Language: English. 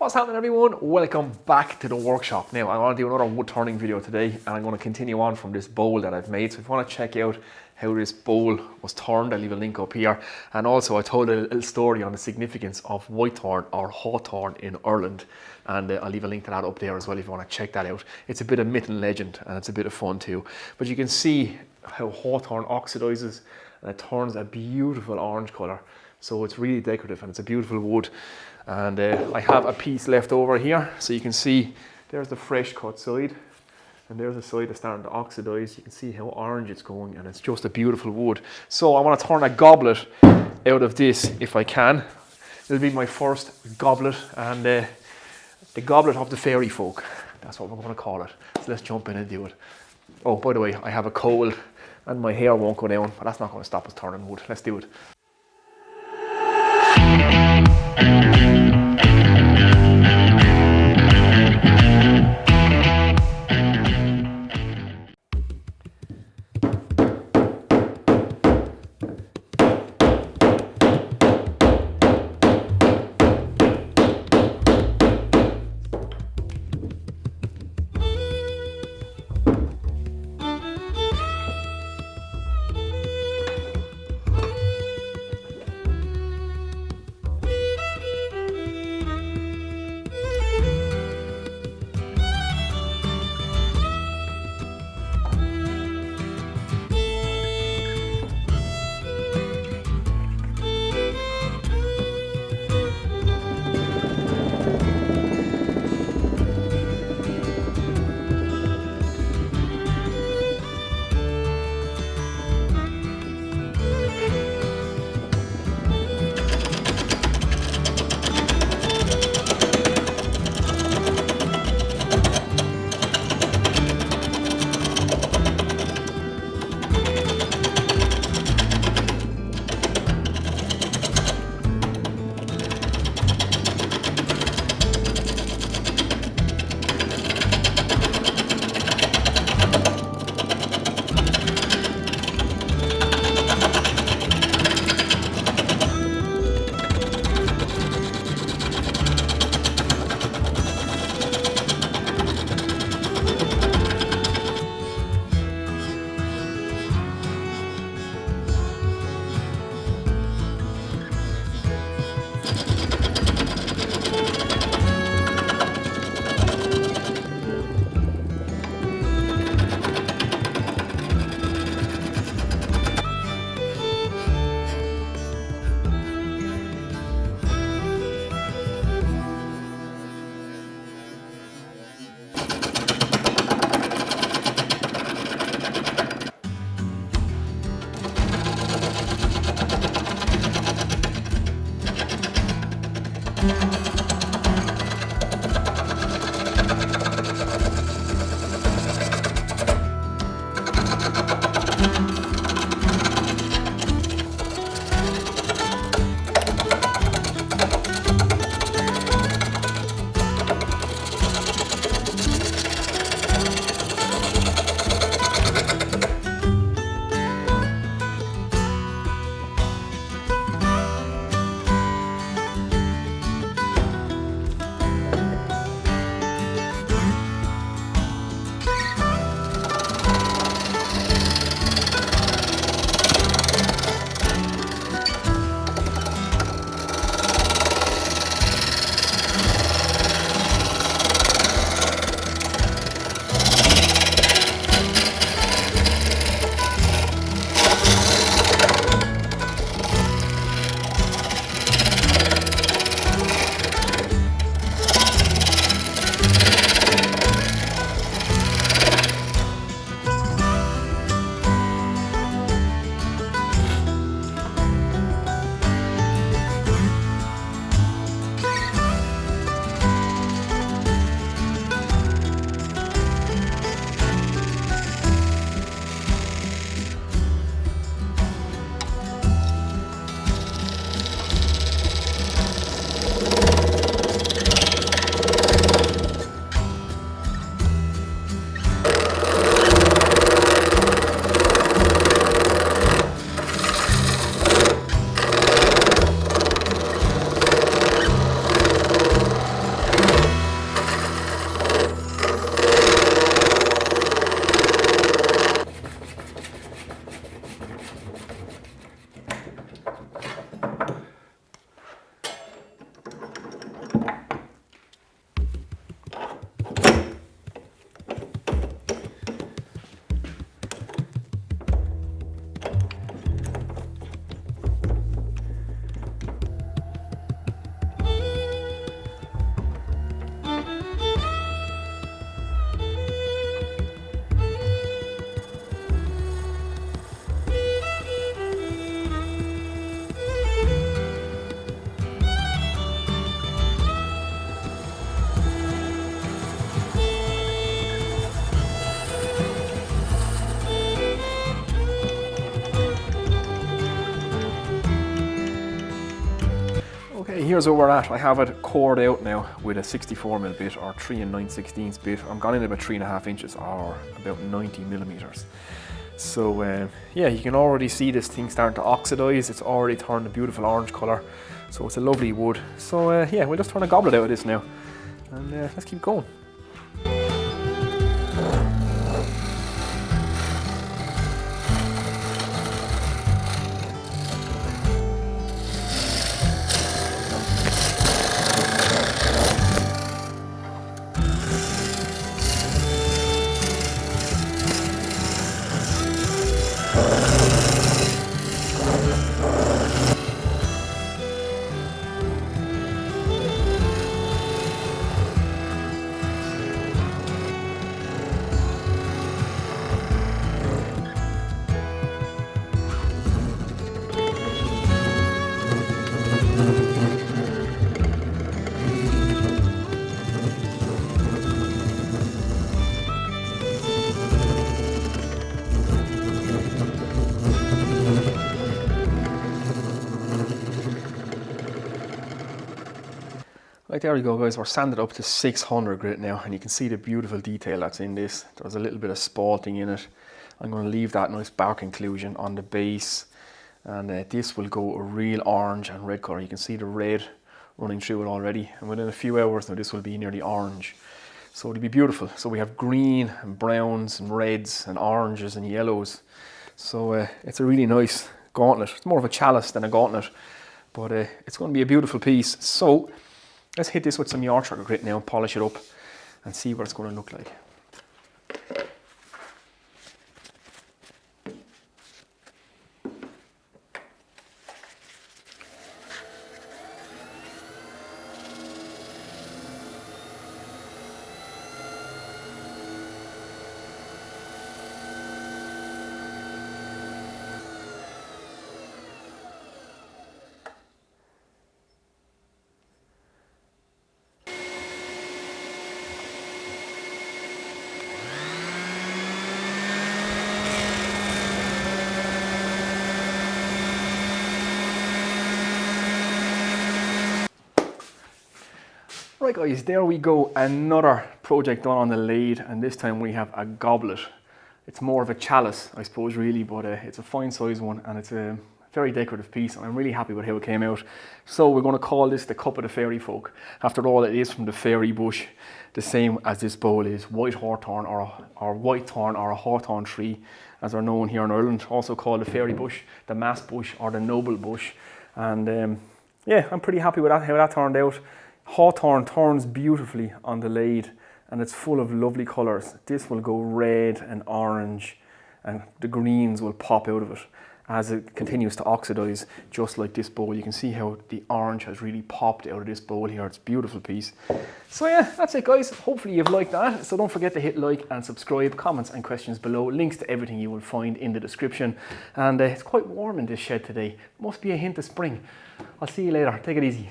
What's happening, everyone? Welcome back to the workshop. Now I want to do another wood turning video today, and I'm going to continue on from this bowl that I've made. So if you want to check out how this bowl was turned, I'll leave a link up here. And also I told a little story on the significance of White Thorn or Hawthron in Ireland, and I'll leave a link to that up there as well if you want to check that out. It's a bit of myth and legend, and it's a bit of fun too. But you can see how Hawthorn oxidizes and it turns a beautiful orange colour. So it's really decorative and it's a beautiful wood. And I have a piece left over here, so you can see there's the fresh cut side and there's the side that's starting to oxidize. You can see how orange it's going, and it's just a beautiful wood. So I want to turn a goblet out of this if I can. It'll be my first goblet, and the goblet of the fairy folk. That's what we're going to call it. So let's jump in and do it. Oh, by the way, I have a cold and my hair won't go down, but that's not going to stop us turning wood. Let's do it. here's where we're at. I have it cored out now with a 64mm bit or 3 9/16 bit. I'm gone in about 3.5 inches or about 90mm. So yeah, you can already see this thing starting to oxidize. It's already turned a beautiful orange color. So it's a lovely wood. So yeah, we'll just turn a goblet out of this now. And let's keep going. Right, there we go guys, we're sanded up to 600 grit now, and you can see the beautiful detail that's in this. There's a little bit of spalting in it. I'm going to leave that nice bark inclusion on the base, and this will go a real orange and red colour. You can see the red running through it already, and within a few hours now this will be nearly orange. So it'll be beautiful. So we have green and browns and reds and oranges and yellows. So it's a really nice gauntlet. It's more of a chalice than a gauntlet, but it's going to be a beautiful piece. So let's hit this with some Yorkshire grit now and polish it up and see what it's going to look like. Right guys, there we go, another project done on the lathe, and this time we have a goblet. It's more of a chalice, I suppose, really, but it's a fine size one, and it's a very decorative piece, and I'm really happy with how it came out. So we're going to call this the Cup of the Fairy Folk. After all, it is from the Fariy Bush, the same as this bowl is, White Hawthorn or White Thorn or a Hawthorn tree, as they're known here in Ireland, also called the Fairy Bush, the Mass Bush or the Noble Bush. And yeah, I'm pretty happy with that, how that turned out. Hawthorn turns beautifully on the lathe, and it's full of lovely colours. This will go red and orange, and the greens will pop out of it as it continues to oxidise, just like this bowl. You can see how the orange has really popped out of this bowl here. It's a beautiful piece. So yeah, that's it guys. Hopefully you've liked that. So don't forget to hit like and subscribe, comments and questions below. Links to everything you will find in the description. And it's quite warm in this shed today. Must be a hint of spring. I'll see you later. Take it easy.